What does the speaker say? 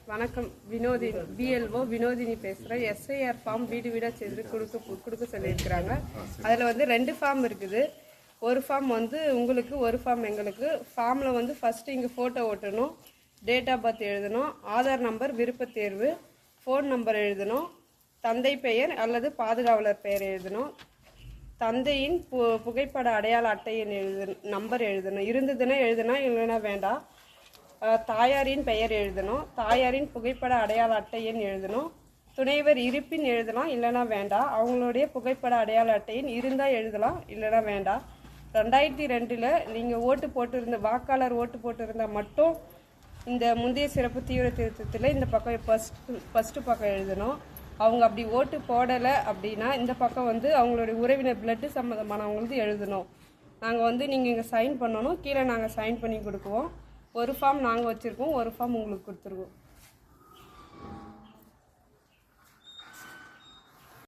வணக்கம். வினோதினி பிஎல்ஓ வினோதினி பேசுகிறேன். SIR form வீடு வீடாக செய்து கொடுக்க சொல்லியிருக்கிறாங்க. அதில் வந்து 2 ஃபார்ம் இருக்குது. ஒரு ஃபார்ம் வந்து உங்களுக்கு, ஒரு ஃபார்ம் எங்களுக்கு. ஃபார்மில் வந்து ஃபஸ்ட்டு இங்கே ஃபோட்டோ ஓட்டணும், டேட் ஆஃப் பர்த் எழுதணும், ஆதார் நம்பர், விருப்பத் தேர்வு, ஃபோன் நம்பர் எழுதணும், தந்தை பெயர் அல்லது பாதுகாவலர் பெயர் எழுதணும், தந்தையின் புகைப்பட அடையாள அட்டையின் நம்பர் எழுதணும். இருந்ததுன்னா எழுதணும், இல்லைன்னா வேண்டாம். தாயாரின் பெயர் எழுதணும், தாயாரின் புகைப்பட அடையாள அட்டை எண் எழுதணும், துணைவர் இருப்பின் எழுதலாம், இல்லைனா வேண்டாம். அவங்களுடைய புகைப்பட அடையாள அட்டையின் இருந்தால் எழுதலாம், இல்லைனா வேண்டாம். 2002 நீங்கள் ஓட்டு போட்டிருந்த வாக்காளர் ஓட்டு போட்டிருந்தால் மட்டும் இந்த முந்தைய சிறப்பு தீவிர திருத்தத்தில் இந்த பக்கம் ஃபஸ்ட்டு பக்கம் எழுதணும். அவங்க அப்படி ஓட்டு போடலை அப்படின்னா இந்த பக்கம் வந்து அவங்களுடைய உறவினர் பிளட்டு சம்மந்தமானவங்களுக்கு எழுதணும். நாங்கள் வந்து நீங்கள் இங்கே சைன் பண்ணணும், கீழே நாங்கள் சைன் பண்ணி கொடுக்குவோம். ஒரு ஃபார்ம் நாங்கள் வச்சுருக்கோம், ஒரு ஃபார்ம் உங்களுக்கு கொடுத்துருவோம்.